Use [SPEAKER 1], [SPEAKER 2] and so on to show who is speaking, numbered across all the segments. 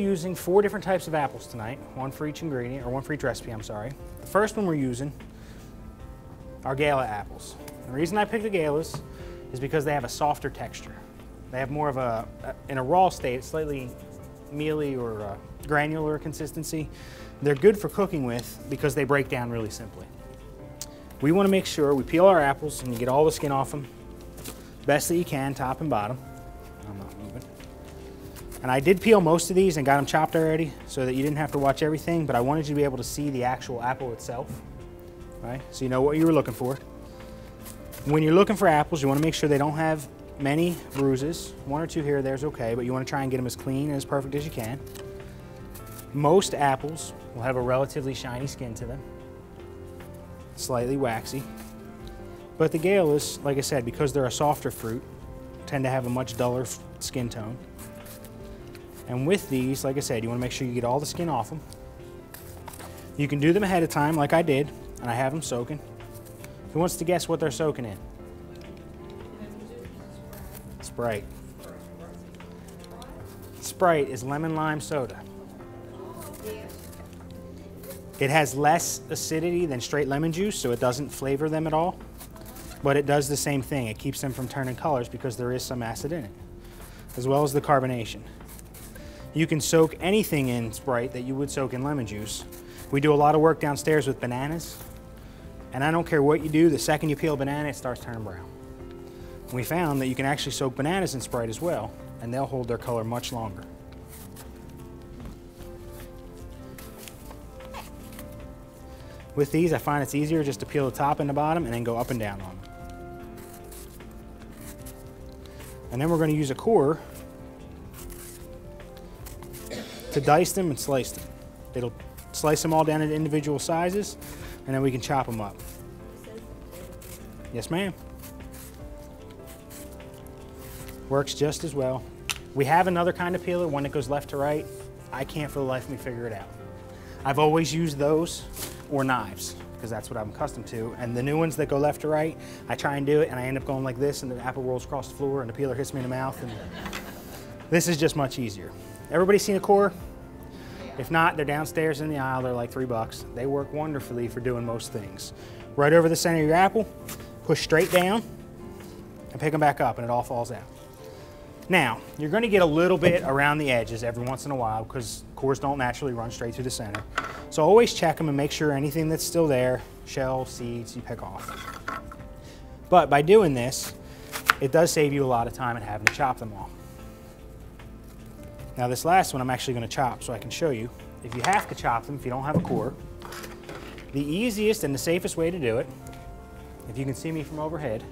[SPEAKER 1] using 4 different types of apples tonight, one for each ingredient, or one for each recipe, I'm sorry. The first one we're using are Gala apples. The reason I picked the Galas is because they have a softer texture. They have more of a, in a raw state, slightly mealy or granular consistency. They're good for cooking with because they break down really simply. We want to make sure we peel our apples and you get all the skin off them, best that you can, top and bottom. I'm not moving. And I did peel most of these and got them chopped already so that you didn't have to watch everything, but I wanted you to be able to see the actual apple itself, right? So you know what you were looking for. When you're looking for apples, you want to make sure they don't have many bruises. 1 or 2 here or there is okay, but you want to try and get them as clean and as perfect as you can. Most apples will have a relatively shiny skin to them, slightly waxy. But the Galas, like I said, because they're a softer fruit, tend to have a much duller skin tone. And with these, like I said, you want to make sure you get all the skin off them. You can do them ahead of time like I did, and I have them soaking. Who wants to guess what they're soaking in? Sprite. Sprite is lemon lime soda. It has less acidity than straight lemon juice, so it doesn't flavor them at all. But it does the same thing. It keeps them from turning colors because there is some acid in it, as well as the carbonation. You can soak anything in Sprite that you would soak in lemon juice. We do a lot of work downstairs with bananas, and I don't care what you do, the second you peel a banana, it starts turning brown. We found that you can actually soak bananas in Sprite as well, and they'll hold their color much longer. With these, I find it's easier just to peel the top and the bottom and then go up and down on them. And then we're going to use a core to dice them and slice them. It'll slice them all down into individual sizes, and then we can chop them up. Yes, ma'am. Works just as well. We have another kind of peeler, one that goes left to right. I can't for the life of me figure it out. I've always used those or knives, because that's what I'm accustomed to. And the new ones that go left to right, I try and do it, and I end up going like this, and the apple rolls across the floor, and the peeler hits me in the mouth. And this is just much easier. Everybody seen a core? If not, they're downstairs in the aisle. They're like $3. They work wonderfully for doing most things. Right over the center of your apple, push straight down, and pick them back up, and it all falls out. Now, you're going to get a little bit around the edges every once in a while because cores don't naturally run straight through the center. So always check them and make sure anything that's still there, shell, seeds, you pick off. But by doing this, it does save you a lot of time in having to chop them all. Now this last one I'm actually going to chop so I can show you. If you have to chop them, if you don't have a core, the easiest and the safest way to do it, if you can see me from overhead,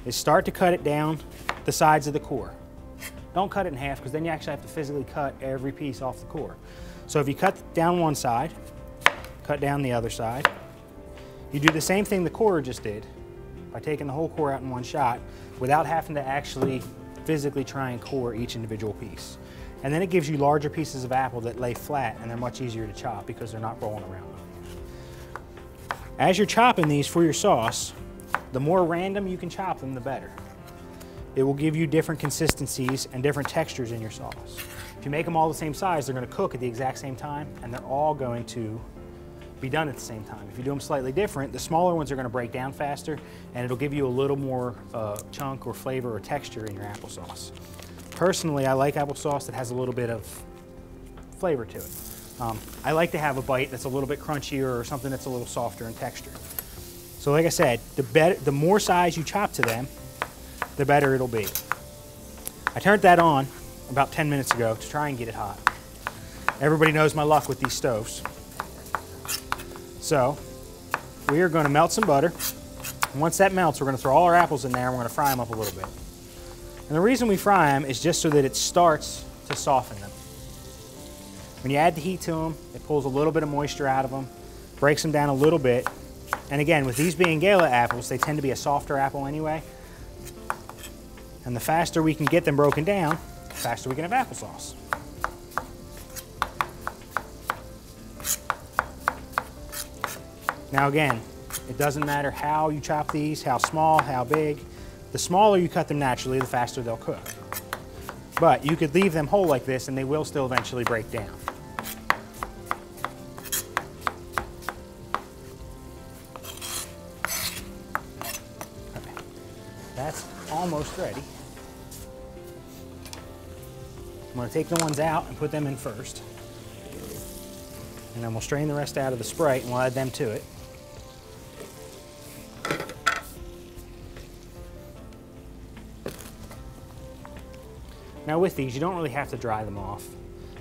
[SPEAKER 1] is start to cut it down the sides of the core. Don't cut it in half because then you actually have to physically cut every piece off the core. So if you cut down one side, cut down the other side, you do the same thing the core just did by taking the whole core out in one shot without having to actually physically try and core each individual piece. And then it gives you larger pieces of apple that lay flat and they're much easier to chop because they're not rolling around. As you're chopping these for your sauce, the more random you can chop them, the better. It will give you different consistencies and different textures in your sauce. If you make them all the same size, they're going to cook at the exact same time and they're all going to be done at the same time. If you do them slightly different, the smaller ones are going to break down faster and it'll give you a little more chunk or flavor or texture in your applesauce. Personally, I like applesauce that has a little bit of flavor to it. I like to have a bite that's a little bit crunchier or something that's a little softer in texture. So like I said, the more size you chop to them, the better it'll be. I turned that on about 10 minutes ago to try and get it hot. Everybody knows my luck with these stoves. So we are going to melt some butter. And once that melts, we're going to throw all our apples in there and we're going to fry them up a little bit. And the reason we fry them is just so that it starts to soften them. When you add the heat to them, it pulls a little bit of moisture out of them, breaks them down a little bit. And again, with these being Gala apples, they tend to be a softer apple anyway. And the faster we can get them broken down, the faster we can have applesauce. Now again, it doesn't matter how you chop these, how small, how big. The smaller you cut them naturally, the faster they'll cook. But you could leave them whole like this and they will still eventually break down. Okay. That's almost ready. I'm going to take the ones out and put them in first. And then we'll strain the rest out of the Sprite and we'll add them to it. Now with these, you don't really have to dry them off.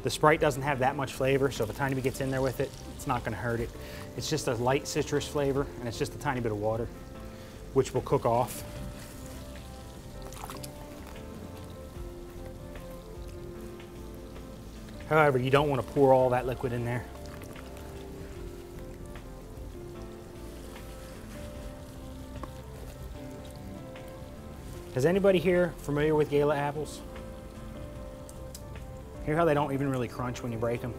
[SPEAKER 1] The Sprite doesn't have that much flavor, so if a tiny bit gets in there with it, it's not gonna hurt it. It's just a light citrus flavor, and it's just a tiny bit of water, which will cook off. However, you don't want to pour all that liquid in there. Is anybody here familiar with Gala apples? Hear how they don't even really crunch when you break them?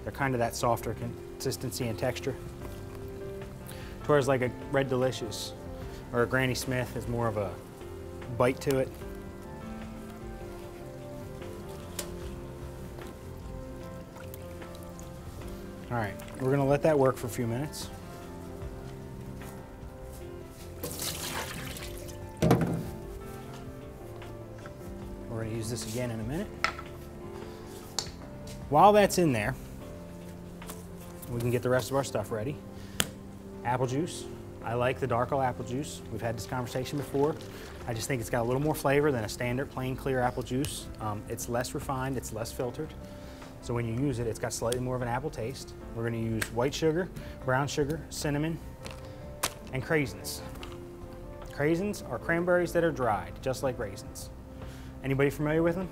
[SPEAKER 1] They're kind of that softer consistency and texture. Whereas like a Red Delicious or a Granny Smith is more of a bite to it. All right, we're gonna let that work for a few minutes. We're gonna use this again in a minute. While that's in there, we can get the rest of our stuff ready. Apple juice. I like the Darko apple juice. We've had this conversation before. I just think it's got a little more flavor than a standard plain clear apple juice. It's less refined, it's less filtered. So when you use it, it's got slightly more of an apple taste. We're gonna use white sugar, brown sugar, cinnamon, and craisins. Craisins are cranberries that are dried, just like raisins. Anybody familiar with them?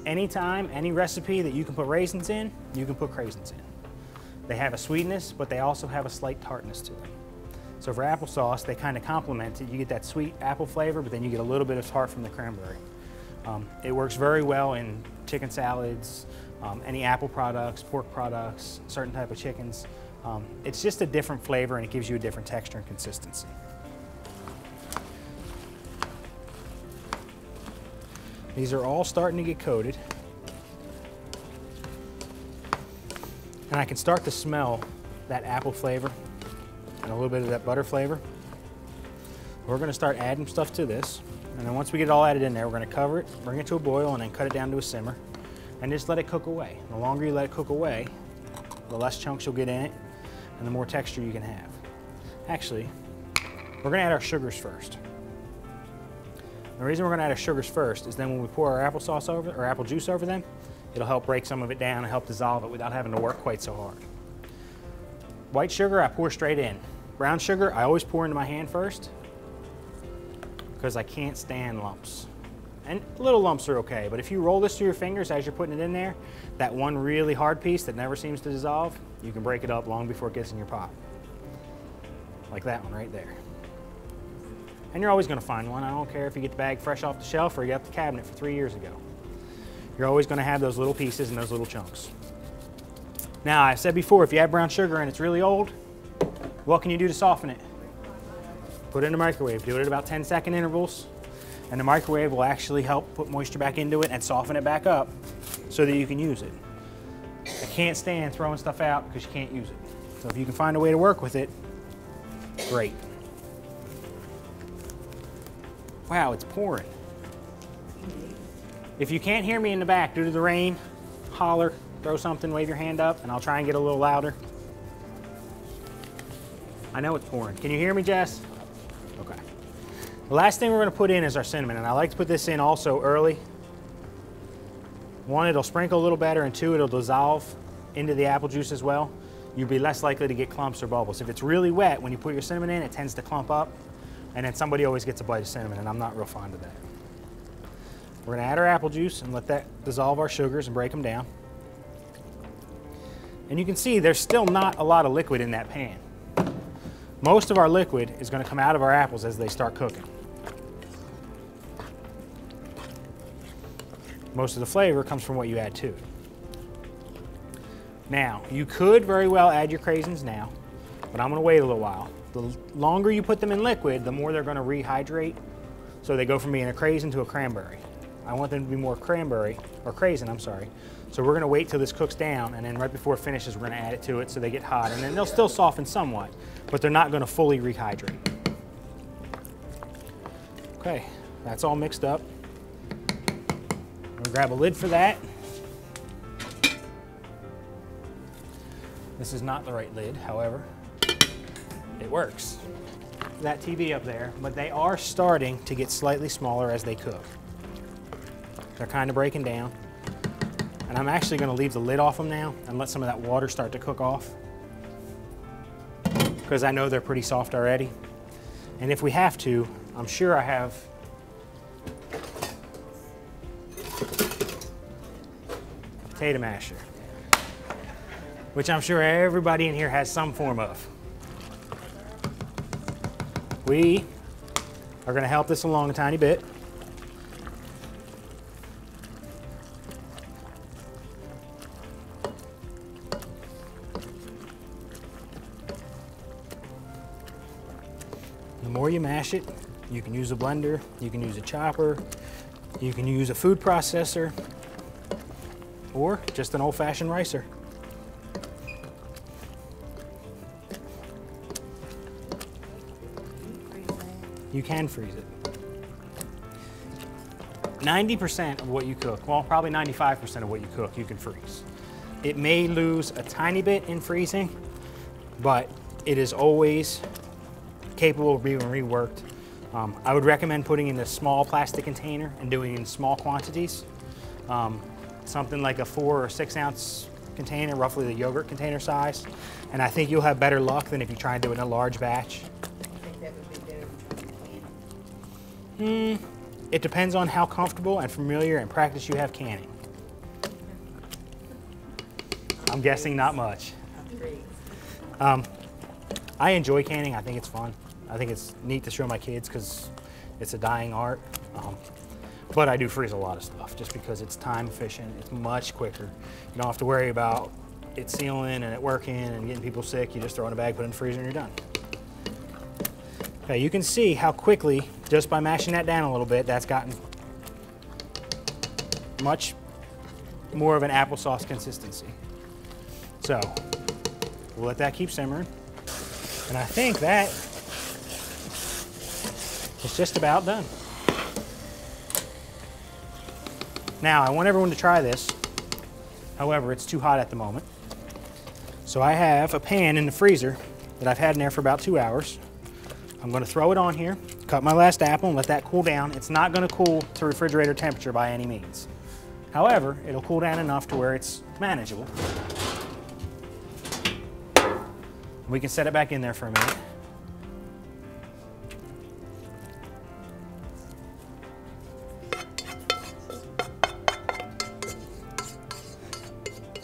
[SPEAKER 1] Anytime, any recipe that you can put raisins in, you can put craisins in. They have a sweetness, but they also have a slight tartness to them. So for applesauce, they kind of complement it. You get that sweet apple flavor, but then you get a little bit of tart from the cranberry. It works very well in chicken salads, any apple products, pork products, certain type of chickens. It's just a different flavor and it gives you a different texture and consistency. These are all starting to get coated. And I can start to smell that apple flavor and a little bit of that butter flavor. We're gonna start adding stuff to this. And then once we get it all added in there, we're gonna cover it, bring it to a boil, and then cut it down to a simmer. And just let it cook away. The longer you let it cook away, the less chunks you'll get in it, and the more texture you can have. Actually, we're gonna add our sugars first. The reason we're gonna add our sugars first is then when we pour our applesauce over, or apple juice over them, it'll help break some of it down and help dissolve it without having to work quite so hard. White sugar, I pour straight in. Brown sugar, I always pour into my hand first because I can't stand lumps. And little lumps are okay, but if you roll this through your fingers as you're putting it in there, that one really hard piece that never seems to dissolve, you can break it up long before it gets in your pot. Like that one right there. And you're always gonna find one. I don't care if you get the bag fresh off the shelf or you got the cabinet for 3 years ago. You're always gonna have those little pieces and those little chunks. Now, I said before, if you have brown sugar and it's really old, what can you do to soften it? Put it in the microwave. Do it at about 10-second intervals. And the microwave will actually help put moisture back into it and soften it back up so that you can use it. I can't stand throwing stuff out because you can't use it. So if you can find a way to work with it, great. Wow, it's pouring. If you can't hear me in the back due to the rain, holler, throw something, wave your hand up, and I'll try and get a little louder. I know it's pouring. Can you hear me, Jess? Okay. The last thing we're gonna put in is our cinnamon, and I like to put this in also early. One, it'll sprinkle a little better, and two, it'll dissolve into the apple juice as well. You'll be less likely to get clumps or bubbles. If it's really wet, when you put your cinnamon in, it tends to clump up, and then somebody always gets a bite of cinnamon, and I'm not real fond of that. We're gonna add our apple juice and let that dissolve our sugars and break them down. And you can see there's still not a lot of liquid in that pan. Most of our liquid is gonna come out of our apples as they start cooking. Most of the flavor comes from what you add to it. Now, you could very well add your craisins now, but I'm gonna wait a little while. The longer you put them in liquid, the more they're gonna rehydrate, so they go from being a craisin to a cranberry. I want them to be more cranberry, or craisin, I'm sorry. So we're gonna wait till this cooks down, and then right before it finishes, we're gonna add it to it so they get hot, and then they'll still soften somewhat, but they're not gonna fully rehydrate. Okay, that's all mixed up. I'm gonna grab a lid for that. This is not the right lid, however, it works. That TV up there, but they are starting to get slightly smaller as they cook. They're kind of breaking down. And I'm actually gonna leave the lid off them now and let some of that water start to cook off, because I know they're pretty soft already. And if we have to, I'm sure I have a potato masher, which I'm sure everybody in here has some form of. We are gonna help this along a tiny bit. The more you mash it, you can use a blender, you can use a chopper, you can use a food processor, or just an old-fashioned ricer. You can freeze it. 90% of what you cook, well, probably 95% of what you cook, you can freeze. It may lose a tiny bit in freezing, but it is always capable of being reworked. I would recommend putting in a small plastic container and doing it in small quantities. Something like a 4 or 6 ounce container, roughly the yogurt container size. And I think you'll have better luck than if you try and do it in a large batch. It depends on how comfortable and familiar and practice you have canning. I'm guessing not much. I enjoy canning. I think it's fun. I think it's neat to show my kids because it's a dying art. But I do freeze a lot of stuff just because it's time efficient. It's much quicker. You don't have to worry about it sealing and it working and getting people sick. You just throw it in a bag, put it in the freezer, and you're done. Okay, you can see how quickly, just by mashing that down a little bit, that's gotten much more of an applesauce consistency. So we'll let that keep simmering. And I think that is just about done. Now, I want everyone to try this. However, it's too hot at the moment. So I have a pan in the freezer that I've had in there for about 2 hours. I'm gonna throw it on here, cut my last apple and let that cool down. It's not gonna cool to refrigerator temperature by any means. However, it'll cool down enough to where it's manageable. We can set it back in there for a minute.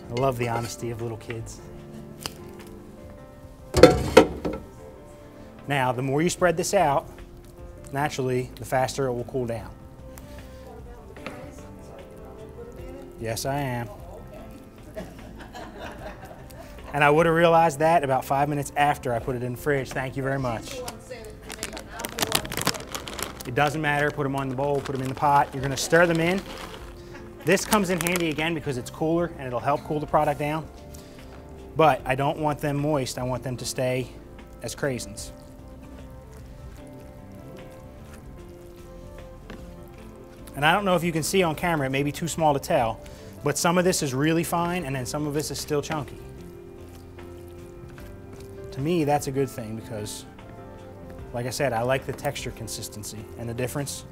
[SPEAKER 1] I love the honesty of little kids. Now, the more you spread this out, naturally, the faster it will cool down. Yes, I am. And I would have realized that about 5 minutes after I put it in the fridge. Thank you very much. It doesn't matter. Put them on the bowl, put them in the pot. You're going to stir them in. This comes in handy again because it's cooler and it'll help cool the product down. But I don't want them moist. I want them to stay as craisins. And I don't know if you can see on camera, it may be too small to tell, but some of this is really fine and then some of this is still chunky. To me, that's a good thing because, like I said, I like the texture consistency and the difference.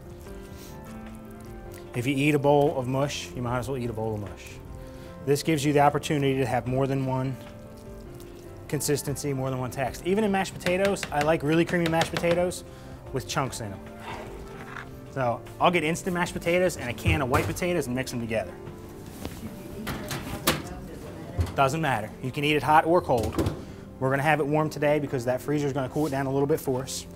[SPEAKER 1] If you eat a bowl of mush, you might as well eat a bowl of mush. This gives you the opportunity to have more than one consistency, more than one text. Even in mashed potatoes, I like really creamy mashed potatoes with chunks in them. So I'll get instant mashed potatoes and a can of white potatoes and mix them together. Doesn't matter. You can eat it hot or cold. We're gonna have it warm today because that freezer is gonna cool it down a little bit for us.